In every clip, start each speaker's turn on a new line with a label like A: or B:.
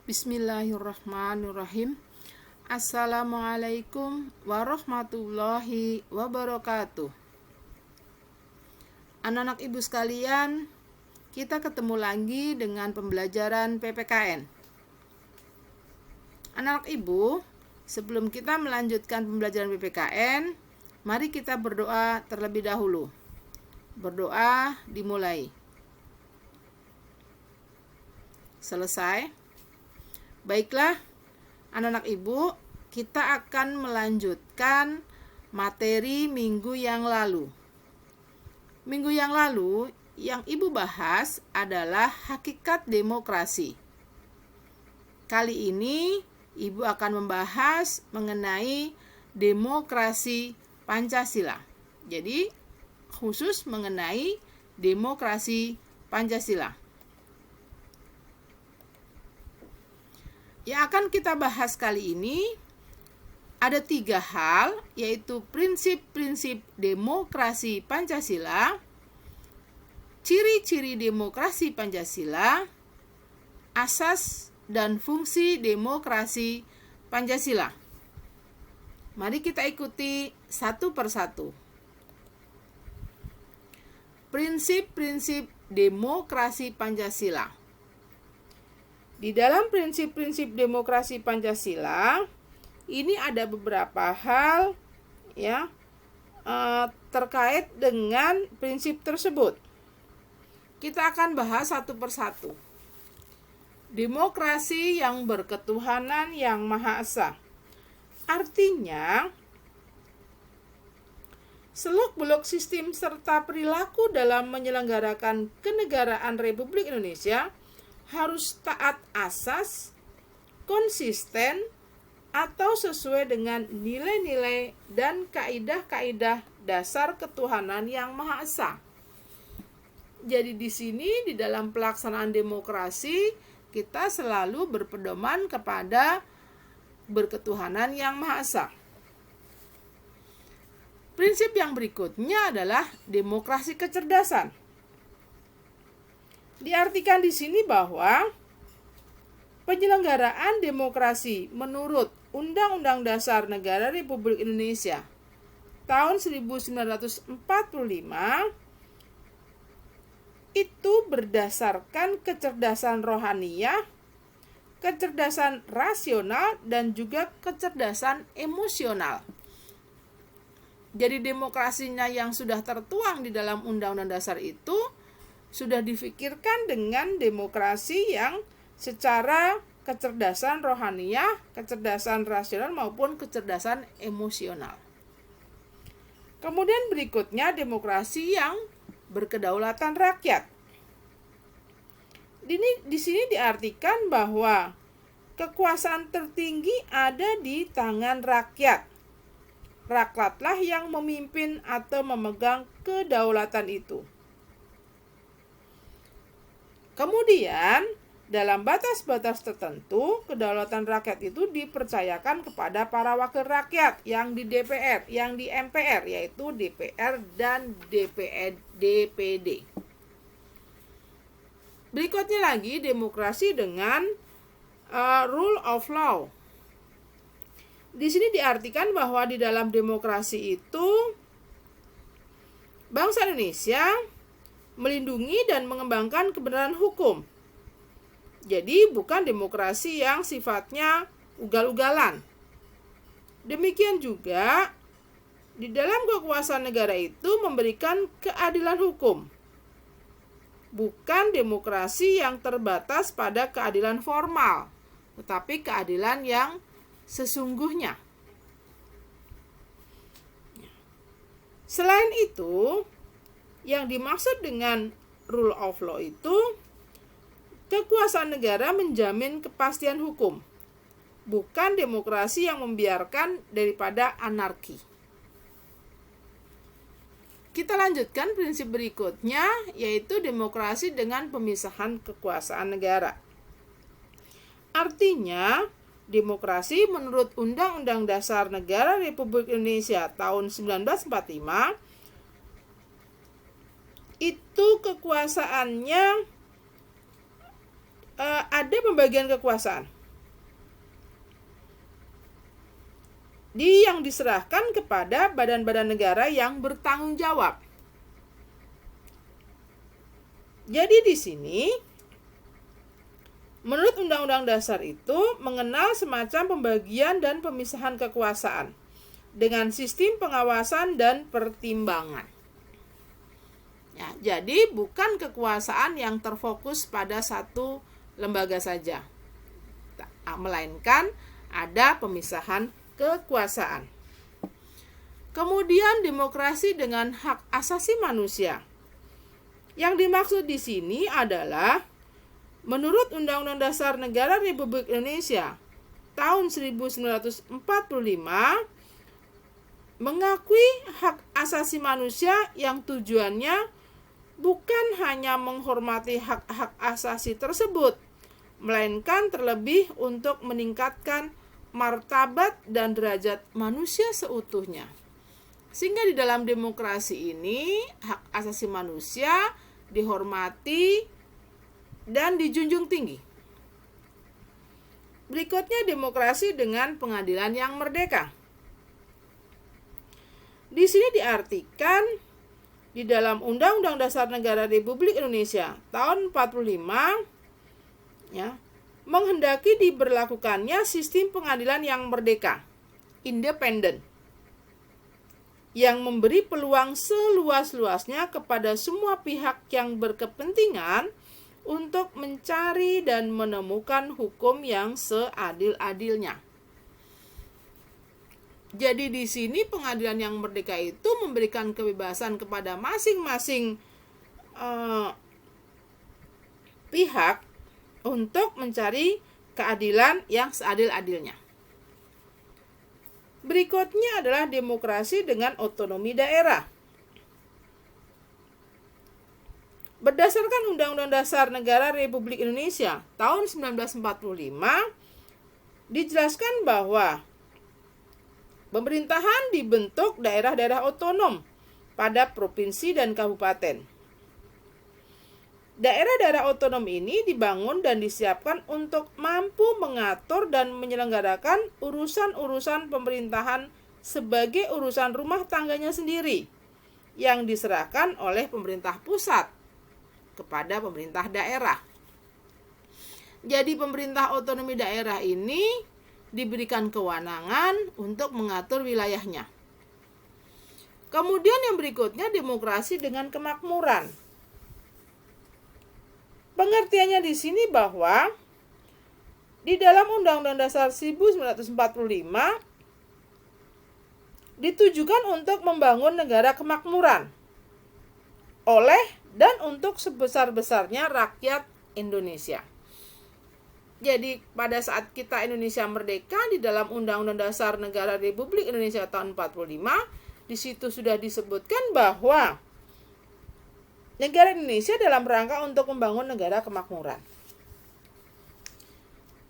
A: Bismillahirrahmanirrahim. Assalamualaikum warahmatullahi wabarakatuh. Anak-anak ibu sekalian, kita ketemu lagi dengan pembelajaran PPKN. Anak-anak ibu, sebelum kita melanjutkan pembelajaran PPKN, mari kita berdoa terlebih dahulu. Berdoa dimulai. Selesai. Baiklah, anak-anak ibu, kita akan melanjutkan materi minggu yang lalu. Minggu yang lalu, yang ibu bahas adalah hakikat demokrasi. Kali ini, ibu akan membahas mengenai demokrasi Pancasila. Jadi, khusus mengenai demokrasi Pancasila. Yang akan kita bahas kali ini ada 3 hal, yaitu prinsip-prinsip demokrasi Pancasila, ciri-ciri demokrasi Pancasila, asas dan fungsi demokrasi Pancasila. Mari kita ikuti satu persatu. Prinsip-prinsip demokrasi Pancasila. Di dalam prinsip-prinsip demokrasi Pancasila, ini ada beberapa hal terkait dengan prinsip tersebut. Kita akan bahas satu persatu. Demokrasi yang berketuhanan yang Maha Esa. Artinya, seluk-beluk sistem serta perilaku dalam menyelenggarakan kenegaraan Republik Indonesia harus taat asas, konsisten, atau sesuai dengan nilai-nilai dan kaidah-kaidah dasar ketuhanan yang Maha Esa. Jadi di sini di dalam pelaksanaan demokrasi kita selalu berpedoman kepada berketuhanan yang Maha Esa. Prinsip yang berikutnya adalah demokrasi kecerdasan. Diartikan di sini bahwa penyelenggaraan demokrasi menurut Undang-Undang Dasar Negara Republik Indonesia tahun 1945 itu berdasarkan kecerdasan rohaniah, kecerdasan rasional, dan juga kecerdasan emosional. Jadi demokrasinya yang sudah tertuang di dalam Undang-Undang Dasar itu sudah difikirkan dengan demokrasi yang secara kecerdasan rohaniah, kecerdasan rasional maupun kecerdasan emosional. Kemudian berikutnya demokrasi yang berkedaulatan rakyat. Di sini diartikan bahwa kekuasaan tertinggi ada di tangan rakyat. Rakyatlah yang memimpin atau memegang kedaulatan itu. Kemudian, dalam batas-batas tertentu, kedaulatan rakyat itu dipercayakan kepada para wakil rakyat yang di DPR, yang di MPR, yaitu DPR dan DPD. Berikutnya lagi, demokrasi dengan rule of law. Di sini diartikan bahwa di dalam demokrasi itu, bangsa Indonesia melindungi dan mengembangkan kebenaran hukum. Jadi bukan demokrasi yang sifatnya ugal-ugalan. Demikian juga di dalam kekuasaan negara itu memberikan keadilan hukum. Bukan demokrasi yang terbatas pada keadilan formal, tetapi keadilan yang sesungguhnya. Selain itu, yang dimaksud dengan rule of law itu kekuasaan negara menjamin kepastian hukum, bukan demokrasi yang membiarkan daripada anarki. Kita lanjutkan prinsip berikutnya, yaitu demokrasi dengan pemisahan kekuasaan negara. Artinya, demokrasi menurut Undang-Undang Dasar Negara Republik Indonesia tahun 1945 itu kekuasaannya ada pembagian kekuasaan. yang diserahkan kepada badan-badan negara yang bertanggung jawab. Jadi di sini menurut Undang-Undang Dasar itu mengenal semacam pembagian dan pemisahan kekuasaan dengan sistem pengawasan dan pertimbangan. Ya, jadi bukan kekuasaan yang terfokus pada satu lembaga saja, melainkan ada pemisahan kekuasaan. Kemudian demokrasi dengan hak asasi manusia. Yang dimaksud di sini adalah menurut Undang-Undang Dasar Negara Republik Indonesia tahun 1945 mengakui hak asasi manusia yang tujuannya bukan hanya menghormati hak-hak asasi tersebut, melainkan terlebih untuk meningkatkan martabat dan derajat manusia seutuhnya. Sehingga di dalam demokrasi ini hak asasi manusia dihormati dan dijunjung tinggi. Berikutnya demokrasi dengan pengadilan yang merdeka. Di sini diartikan di dalam Undang-Undang Dasar Negara Republik Indonesia tahun 45 ya, menghendaki diberlakukannya sistem pengadilan yang merdeka, independen, yang memberi peluang seluas-luasnya kepada semua pihak yang berkepentingan untuk mencari dan menemukan hukum yang seadil-adilnya. Jadi di sini pengadilan yang merdeka itu memberikan kebebasan kepada masing-masing pihak untuk mencari keadilan yang seadil-adilnya. Berikutnya adalah demokrasi dengan otonomi daerah. Berdasarkan Undang-Undang Dasar Negara Republik Indonesia tahun 1945, dijelaskan bahwa pemerintahan dibentuk daerah-daerah otonom pada provinsi dan kabupaten. Daerah-daerah otonom ini dibangun dan disiapkan untuk mampu mengatur dan menyelenggarakan urusan-urusan pemerintahan sebagai urusan rumah tangganya sendiri yang diserahkan oleh pemerintah pusat kepada pemerintah daerah. Jadi pemerintah otonomi daerah ini diberikan kewenangan untuk mengatur wilayahnya. Kemudian yang berikutnya demokrasi dengan kemakmuran. Pengertiannya di sini bahwa di dalam Undang-Undang Dasar 1945 ditujukan untuk membangun negara kemakmuran oleh dan untuk sebesar-besarnya rakyat Indonesia. Jadi pada saat kita Indonesia merdeka di dalam Undang-Undang Dasar Negara Republik Indonesia tahun 45, di situ sudah disebutkan bahwa negara Indonesia dalam rangka untuk membangun negara kemakmuran.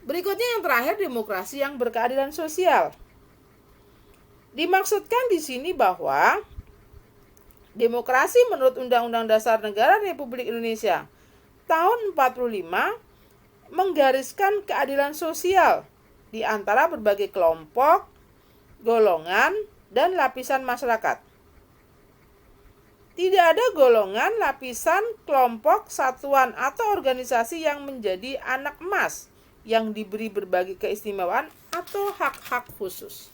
A: Berikutnya yang terakhir, demokrasi yang berkeadilan sosial. Dimaksudkan di sini bahwa demokrasi menurut Undang-Undang Dasar Negara Republik Indonesia tahun 45 menggariskan keadilan sosial di antara berbagai kelompok, golongan, dan lapisan masyarakat. Tidak ada golongan, lapisan, kelompok, satuan, atau organisasi yang menjadi anak emas yang diberi berbagai keistimewaan atau hak-hak khusus.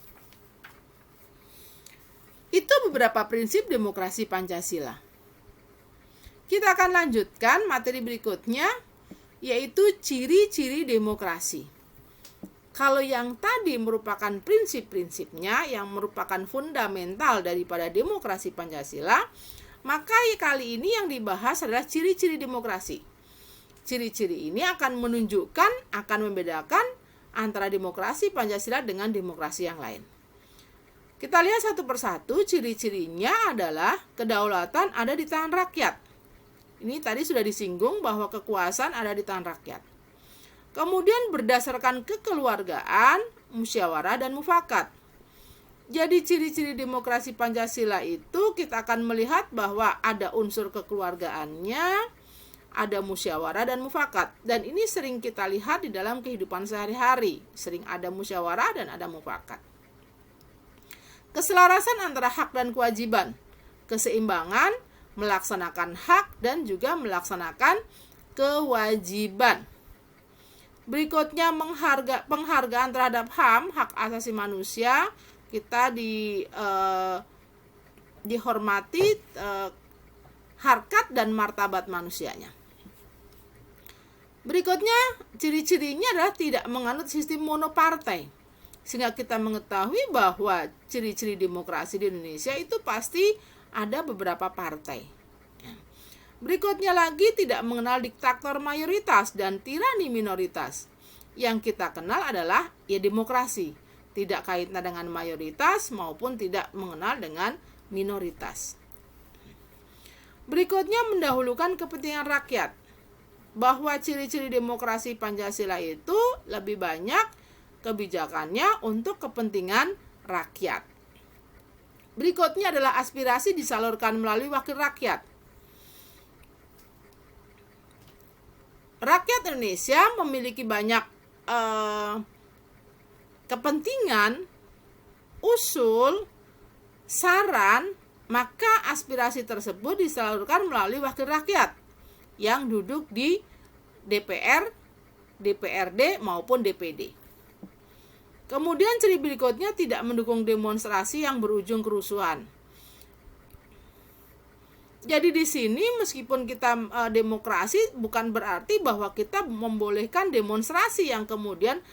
A: Itu beberapa prinsip demokrasi Pancasila. Kita akan lanjutkan materi berikutnya, yaitu ciri-ciri demokrasi. Kalau yang tadi merupakan prinsip-prinsipnya yang merupakan fundamental daripada demokrasi Pancasila, maka kali ini yang dibahas adalah ciri-ciri demokrasi. Ciri-ciri ini akan menunjukkan, akan membedakan antara demokrasi Pancasila dengan demokrasi yang lain. Kita lihat satu persatu. Ciri-cirinya adalah kedaulatan ada di tangan rakyat. Ini tadi sudah disinggung bahwa kekuasaan ada di tangan rakyat. Kemudian berdasarkan kekeluargaan, musyawarah, dan mufakat. Jadi ciri-ciri demokrasi Pancasila itu kita akan melihat bahwa ada unsur kekeluargaannya, ada musyawarah dan mufakat. Dan ini sering kita lihat di dalam kehidupan sehari-hari. Sering ada musyawarah dan ada mufakat. Keselarasan antara hak dan kewajiban, keseimbangan melaksanakan hak dan juga melaksanakan kewajiban. Berikutnya penghargaan terhadap HAM, hak asasi manusia. Kita dihormati harkat dan martabat manusianya. Berikutnya, ciri-cirinya adalah tidak menganut sistem monopartai. Sehingga kita mengetahui bahwa ciri-ciri demokrasi di Indonesia itu pasti ada beberapa partai. Berikutnya lagi, tidak mengenal diktator mayoritas dan tirani minoritas. Yang kita kenal adalah ya demokrasi, tidak kaitan dengan mayoritas maupun tidak mengenal dengan minoritas. Berikutnya, mendahulukan kepentingan rakyat. Bahwa ciri-ciri demokrasi Pancasila itu lebih banyak kebijakannya untuk kepentingan rakyat. Berikutnya adalah aspirasi disalurkan melalui wakil rakyat. Rakyat Indonesia memiliki banyak kepentingan, usul, saran, maka aspirasi tersebut disalurkan melalui wakil rakyat yang duduk di DPR, DPRD maupun DPD. Kemudian ciri berikutnya tidak mendukung demonstrasi yang berujung kerusuhan. Jadi di sini meskipun kita demokrasi bukan berarti bahwa kita membolehkan demonstrasi yang kemudian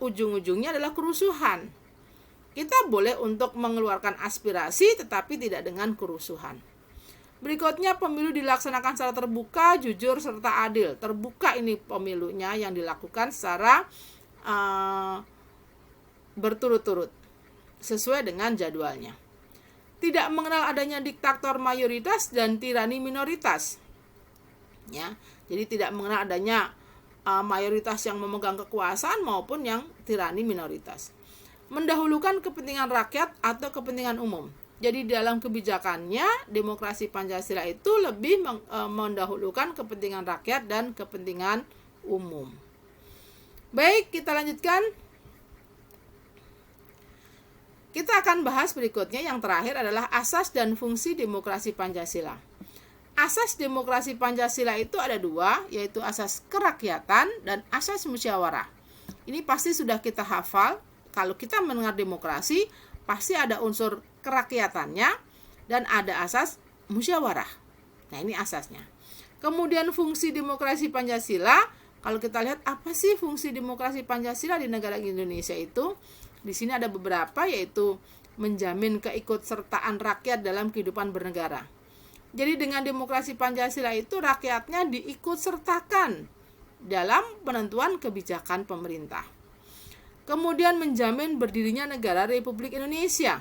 A: ujung-ujungnya adalah kerusuhan. Kita boleh untuk mengeluarkan aspirasi tetapi tidak dengan kerusuhan. Berikutnya, pemilu dilaksanakan secara terbuka, jujur, serta adil. Terbuka ini pemilunya yang dilakukan secara berturut-turut sesuai dengan jadwalnya. Tidak mengenal adanya diktator mayoritas dan tirani minoritas. Ya, jadi tidak mengenal adanya mayoritas yang memegang kekuasaan maupun yang tirani minoritas. Mendahulukan kepentingan rakyat atau kepentingan umum. Jadi dalam kebijakannya, demokrasi Pancasila itu lebih mendahulukan kepentingan rakyat dan kepentingan umum. Baik, kita lanjutkan. Kita akan bahas berikutnya, yang terakhir adalah asas dan fungsi demokrasi Pancasila. Asas demokrasi Pancasila itu ada dua, yaitu asas kerakyatan dan asas musyawarah. Ini pasti sudah kita hafal. Kalau kita mendengar demokrasi, pasti ada unsur kerakyatannya dan ada asas musyawarah. Nah, ini asasnya. Kemudian fungsi demokrasi Pancasila, kalau kita lihat apa sih fungsi demokrasi Pancasila di negara Indonesia itu? Di sini ada beberapa, yaitu menjamin keikutsertaan rakyat dalam kehidupan bernegara. Jadi dengan demokrasi Pancasila itu rakyatnya diikutsertakan dalam penentuan kebijakan pemerintah. Kemudian menjamin berdirinya negara Republik Indonesia.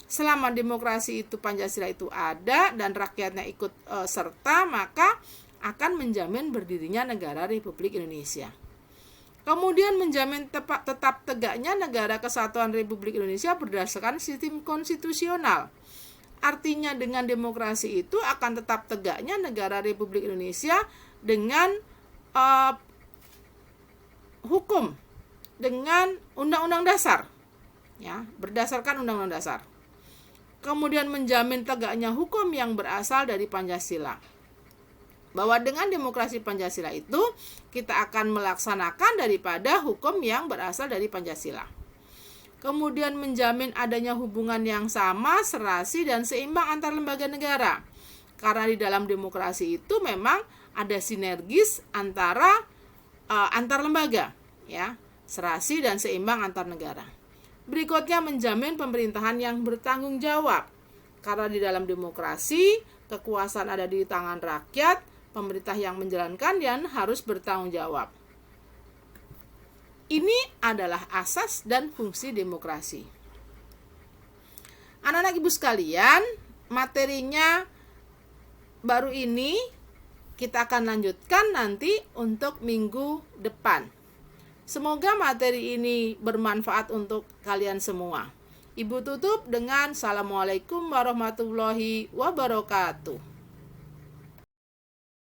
A: Selama demokrasi itu Pancasila itu ada dan rakyatnya ikut serta, maka akan menjamin berdirinya negara Republik Indonesia. Kemudian menjamin tetap tegaknya negara kesatuan Republik Indonesia berdasarkan sistem konstitusional. Artinya dengan demokrasi itu akan tetap tegaknya negara Republik Indonesia dengan hukum, dengan undang-undang dasar, ya, berdasarkan undang-undang dasar. Kemudian menjamin tegaknya hukum yang berasal dari Pancasila. Bahwa dengan demokrasi Pancasila itu kita akan melaksanakan daripada hukum yang berasal dari Pancasila. Kemudian menjamin adanya hubungan yang sama, serasi, dan seimbang antar lembaga negara. Karena di dalam demokrasi itu memang ada sinergis antara antar lembaga, ya, serasi dan seimbang antar negara. Berikutnya menjamin pemerintahan yang bertanggung jawab. Karena di dalam demokrasi kekuasaan ada di tangan rakyat, pemerintah yang menjalankan dan harus bertanggung jawab. Ini adalah asas dan fungsi demokrasi. Anak-anak ibu sekalian, materinya baru ini kita akan lanjutkan nanti untuk minggu depan. Semoga materi ini bermanfaat untuk kalian semua. Ibu tutup dengan Assalamualaikum warahmatullahi wabarakatuh.